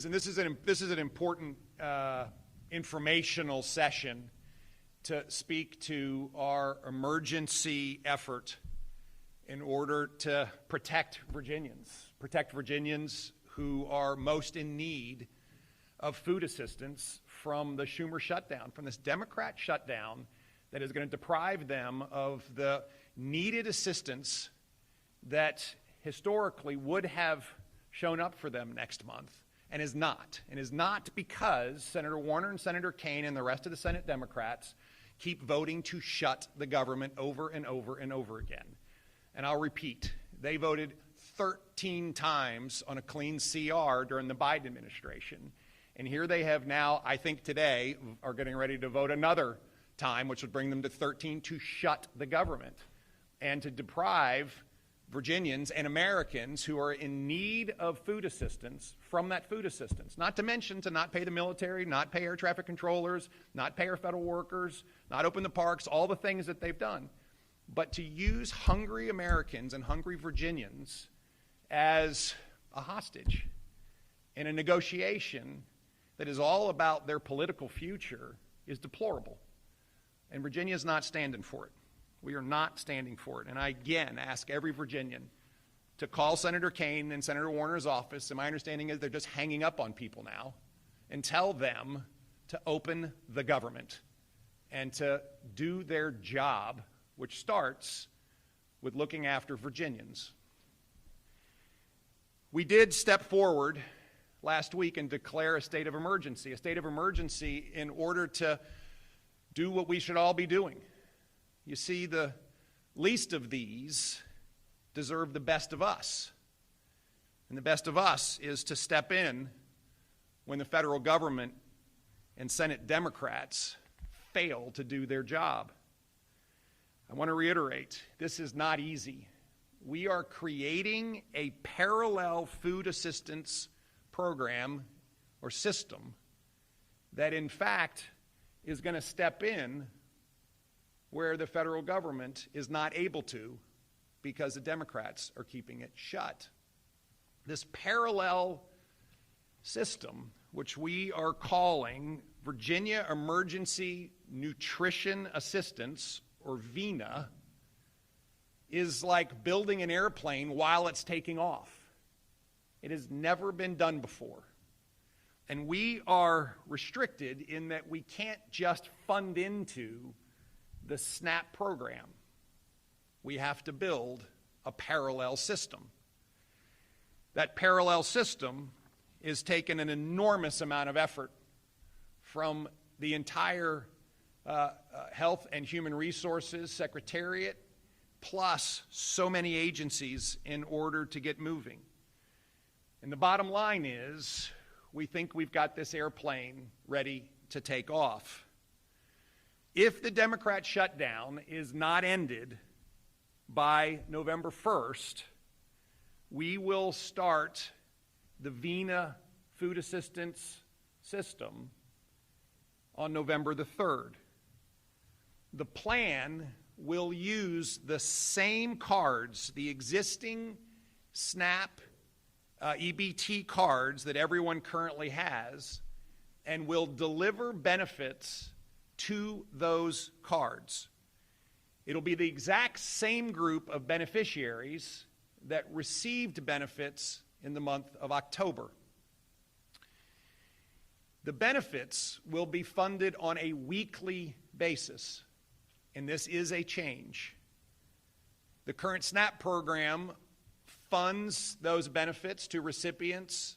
And this is an important informational session to speak to our emergency effort in order to protect Virginians who are most in need of food assistance from the Schumer shutdown, from this Democrat shutdown that is going to deprive them of the needed assistance that historically would have shown up for them next month. And is not because Senator Warner and Senator Kaine and the rest of the Senate Democrats keep voting to shut the government over and over and over again. And I'll repeat, they voted 13 times on a clean CR during the Biden administration. And here they have now, I think today, are getting ready to vote another time, which would bring them to 13, to shut the government and to deprive Virginians and Americans who are in need of food assistance from that food assistance. Not to mention to not pay the military, not pay air traffic controllers, not pay our federal workers, not open the parks, all the things that they've done. But to use hungry Americans and hungry Virginians as a hostage in a negotiation that is all about their political future is deplorable. And Virginia is not standing for it. We are not standing for it. And I again ask every Virginian to call Senator Kaine and Senator Warner's office, and my understanding is they're just hanging up on people now, and tell them to open the government and to do their job, which starts with looking after Virginians. We did step forward last week and declare a state of emergency in order to do what we should all be doing. You see, the least of these deserve the best of us. And the best of us is to step in when the federal government and Senate Democrats fail to do their job. I want to reiterate, this is not easy. We are creating a parallel food assistance program or system that in fact is going to step in where the federal government is not able to because the Democrats are keeping it shut. This parallel system, which we are calling Virginia Emergency Nutrition Assistance, or VENA, is like building an airplane while it's taking off. It has never been done before. And we are restricted in that we can't just fund into the SNAP program. We have to build a parallel system. That parallel system is taken an enormous amount of effort from the entire Health and Human Resources Secretariat, plus so many agencies in order to get moving. And the bottom line is, we think we've got this airplane ready to take off. If the Democrat shutdown is not ended by November 1st, we will start the VENA food assistance system on November the 3rd. The plan will use the same cards, the existing SNAP EBT cards that everyone currently has, and will deliver benefits to those cards. It'll be the exact same group of beneficiaries that received benefits in the month of October. The benefits will be funded on a weekly basis, and this is a change. The current SNAP program funds those benefits to recipients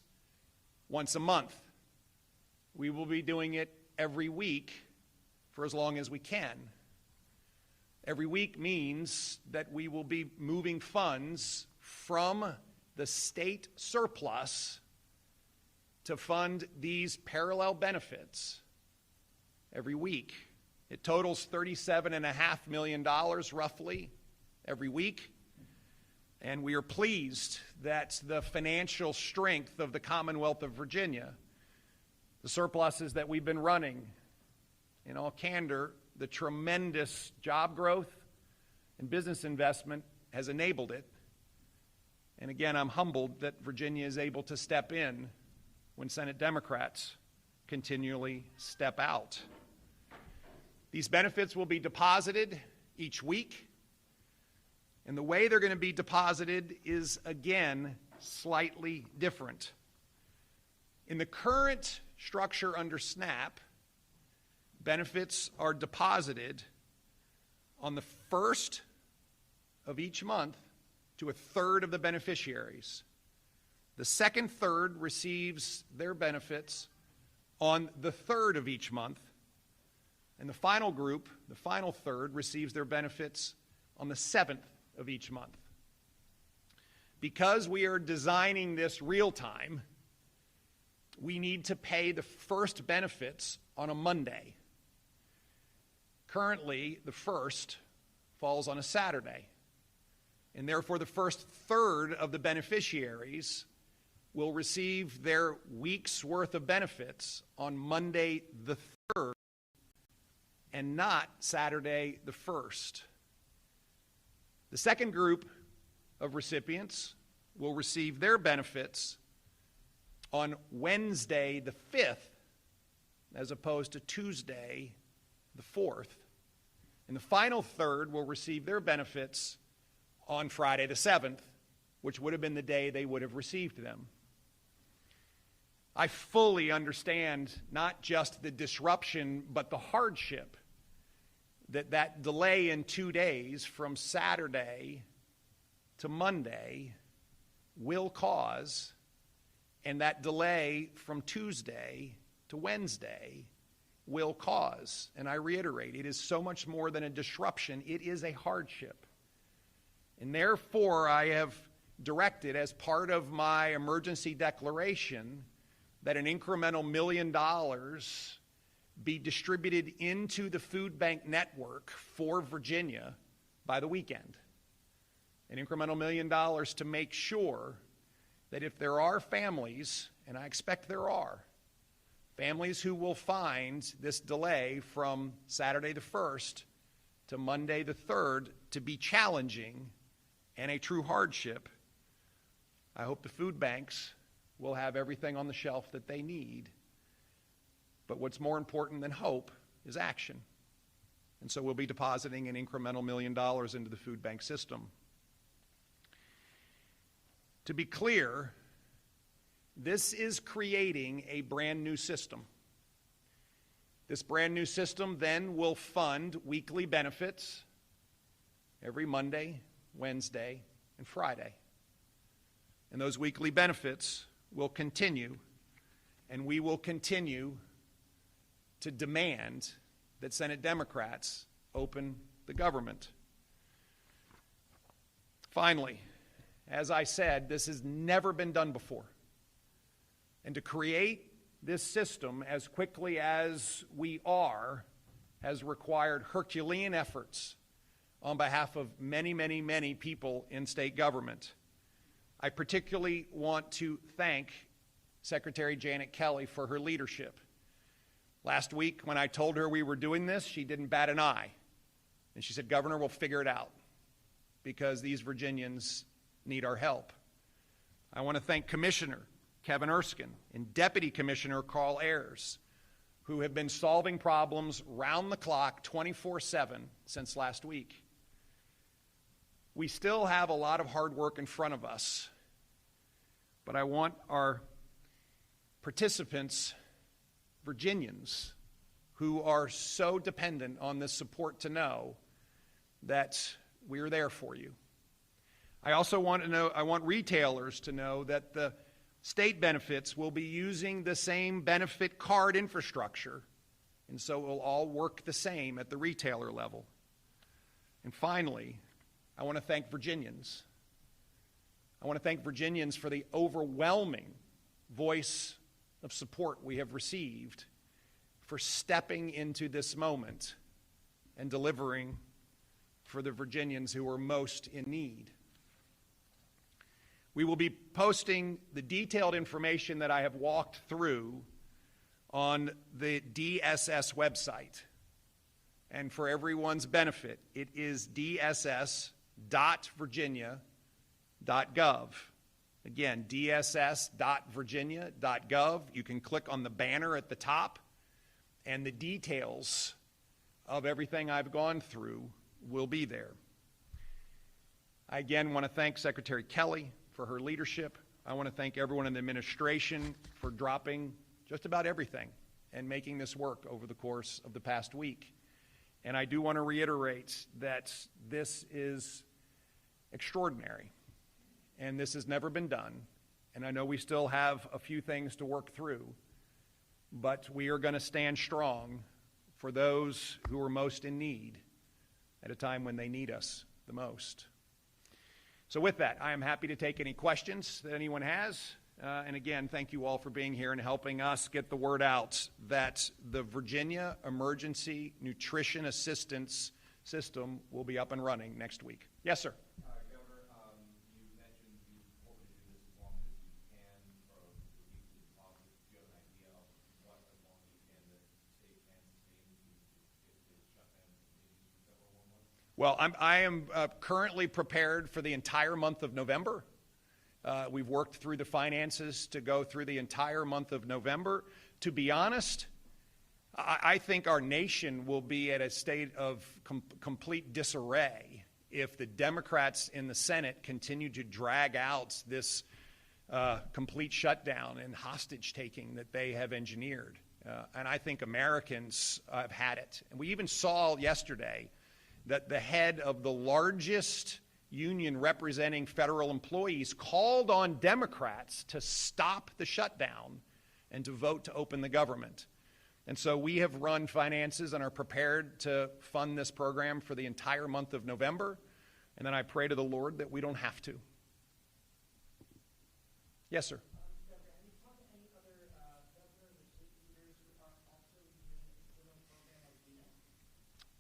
once a month. We will be doing it every week for as long as we can. Every week means that we will be moving funds from the state surplus to fund these parallel benefits every week. It totals $37.5 million roughly every week. And we are pleased that the financial strength of the Commonwealth of Virginia, the surpluses that we've been running, in all candor, the tremendous job growth and business investment has enabled it. And again, I'm humbled that Virginia is able to step in when Senate Democrats continually step out. These benefits will be deposited each week, and the way they're going to be deposited is, again, slightly different. In the current structure under SNAP, benefits are deposited on the first of each month to a third of the beneficiaries. The second third receives their benefits on the third of each month, and the final group, the final third, receives their benefits on the seventh of each month. Because we are designing this real time, we need to pay the first benefits on a Monday. Currently, the first falls on a Saturday, and therefore the first third of the beneficiaries will receive their week's worth of benefits on Monday the 3rd and not Saturday the 1st. The second group of recipients will receive their benefits on Wednesday the 5th as opposed to Tuesday the 4th. And the final third will receive their benefits on Friday the 7th, which would have been the day they would have received them. I fully understand not just the disruption, but the hardship that delay in 2 days from Saturday to Monday will cause, and that delay from Tuesday to Wednesday will cause. And I reiterate, it is so much more than a disruption. It is a hardship. And therefore, I have directed as part of my emergency declaration that an incremental $1 million be distributed into the food bank network for Virginia by the weekend. An incremental $1 million to make sure that if there are families, and I expect there are, families who will find this delay from Saturday the 1st to Monday the 3rd to be challenging and a true hardship, I hope the food banks will have everything on the shelf that they need. But what's more important than hope is action. And so we'll be depositing an incremental $1 million into the food bank system. To be clear, this is creating a brand new system. This brand new system then will fund weekly benefits every Monday, Wednesday, and Friday. And those weekly benefits will continue, and we will continue to demand that Senate Democrats open the government. Finally, as I said, this has never been done before. And to create this system as quickly as we are has required Herculean efforts on behalf of many, many, many people in state government. I particularly want to thank Secretary Janet Kelly for her leadership. Last week, when I told her we were doing this, she didn't bat an eye. And she said, "Governor, we'll figure it out because these Virginians need our help." I want to thank Commissioner Kevin Erskine and Deputy Commissioner Carl Ayers, who have been solving problems round the clock 24/7 since last week. We still have a lot of hard work in front of us, but I want our participants, Virginians, who are so dependent on this support to know that we're there for you. I also want retailers to know that the state benefits will be using the same benefit card infrastructure, and so it will all work the same at the retailer level. And finally, I want to thank Virginians. I want to thank Virginians for the overwhelming voice of support we have received for stepping into this moment and delivering for the Virginians who are most in need. We will be posting the detailed information that I have walked through on the DSS website. And for everyone's benefit, it is dss.virginia.gov. Again, dss.virginia.gov. You can click on the banner at the top, and the details of everything I've gone through will be there. I again want to thank Secretary Kelly for her leadership. I want to thank everyone in the administration for dropping just about everything and making this work over the course of the past week. And I do want to reiterate that this is extraordinary, and this has never been done. And I know we still have a few things to work through, but we are going to stand strong for those who are most in need at a time when they need us the most. So with that, I am happy to take any questions that anyone has. And again, thank you all for being here and helping us get the word out that the Virginia Emergency Nutrition Assistance System will be up and running next week. Yes, sir. Governor, you mentioned you hope to do this as long as you can from the weekly deposits. Do you have an idea of what as long as you can the state can sustain if the shutdown continues for several more months? Well, I am currently prepared for the entire month of November. We've worked through the finances to go through the entire month of November. To be honest, I think our nation will be at a state of complete disarray if the Democrats in the Senate continue to drag out this complete shutdown and hostage-taking that they have engineered. And I think Americans have had it. And we even saw yesterday that the head of the largest union representing federal employees called on Democrats to stop the shutdown and to vote to open the government. And so we have run finances and are prepared to fund this program for the entire month of November. And then I pray to the Lord that we don't have to. Yes, sir.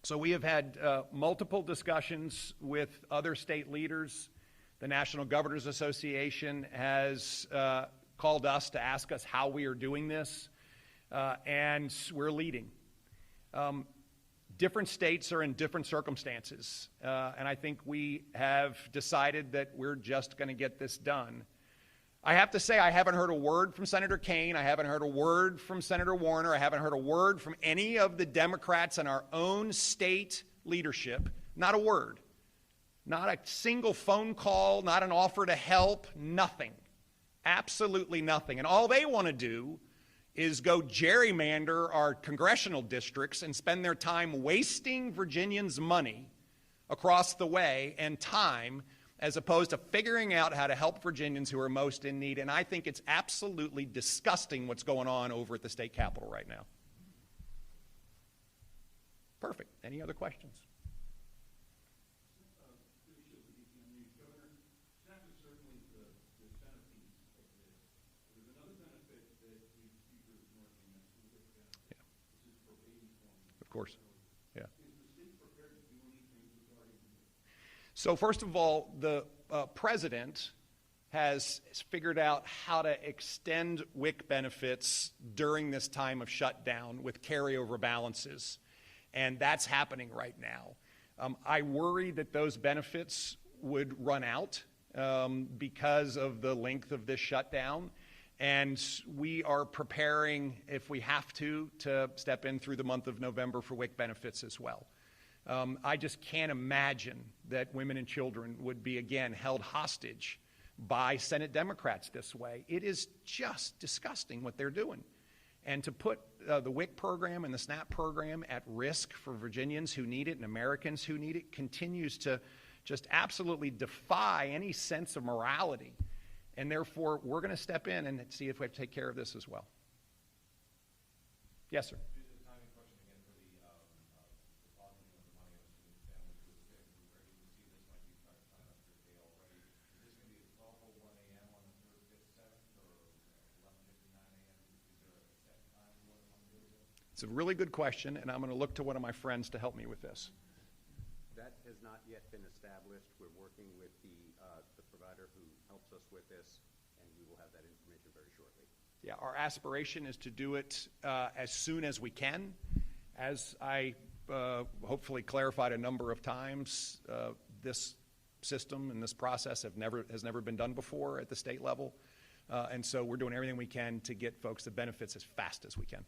So we have had multiple discussions with other state leaders. The National Governors Association has called us to ask us how we are doing this, and we're leading. Different states are in different circumstances, and I think we have decided that we're just going to get this done. I have to say I haven't heard a word from Senator Kaine. I haven't heard a word from Senator Warner. I haven't heard a word from any of the Democrats in our own state leadership. Not a word. Not a single phone call, not an offer to help, nothing. Absolutely nothing. And all they want to do is go gerrymander our congressional districts and spend their time wasting Virginians' money across the way and time as opposed to figuring out how to help Virginians who are most in need. And I think it's absolutely disgusting what's going on over at the state capitol right now. Perfect. Any other questions? Of course. Yeah. So first of all, the president has figured out how to extend WIC benefits during this time of shutdown with carryover balances, and that's happening right now. I worry that those benefits would run out because of the length of this shutdown, and we are preparing, if we have to step in through the month of November for WIC benefits as well. I just can't imagine that women and children would be, again, held hostage by Senate Democrats this way. It is just disgusting what they're doing. And to put the WIC program and the SNAP program at risk for Virginians who need it and Americans who need it continues to just absolutely defy any sense of morality. And therefore, we're going to step in and see if we have to take care of this as well. Yes, sir. It's a really good question, and I'm going to look to one of my friends to help me with this. That has not yet been established. We're working with the provider who helps us with this, and we will have that information very shortly. Yeah, our aspiration is to do it as soon as we can. As I hopefully clarified a number of times, this system and this process has never been done before at the state level. And so we're doing everything we can to get folks the benefits as fast as we can.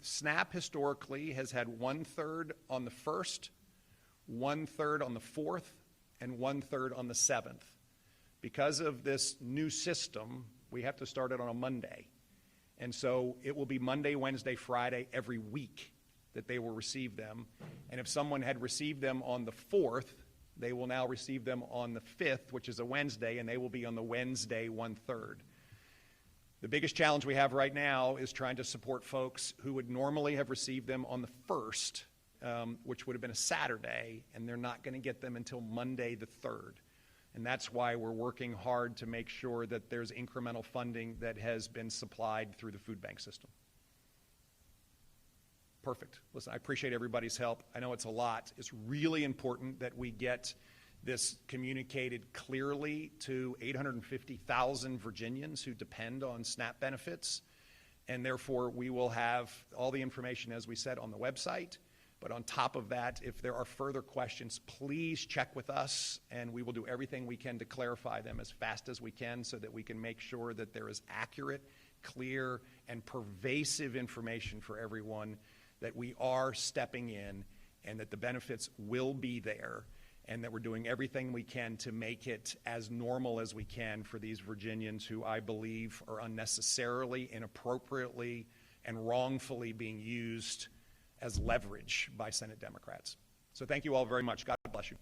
SNAP historically has had 1/3 on the 1st, 1/3 on the 4th, and 1/3 on the 7th. Because of this new system, we have to start it on a Monday. And so it will be Monday, Wednesday, Friday every week that they will receive them. And if someone had received them on the 4th, they will now receive them on the 5th, which is a Wednesday, and they will be on the Wednesday 1/3. The biggest challenge we have right now is trying to support folks who would normally have received them on the 1st, which would have been a Saturday, and they're not going to get them until Monday the 3rd. And that's why we're working hard to make sure that there's incremental funding that has been supplied through the food bank system. Perfect. Listen, I appreciate everybody's help. I know it's a lot. It's really important that we get this communicated clearly to 850,000 Virginians who depend on SNAP benefits. And therefore, we will have all the information, as we said, on the website. But on top of that, if there are further questions, please check with us, and we will do everything we can to clarify them as fast as we can so that we can make sure that there is accurate, clear, and pervasive information for everyone, that we are stepping in and that the benefits will be there, and that we're doing everything we can to make it as normal as we can for these Virginians who I believe are unnecessarily, inappropriately, and wrongfully being used as leverage by Senate Democrats. So thank you all very much. God bless you.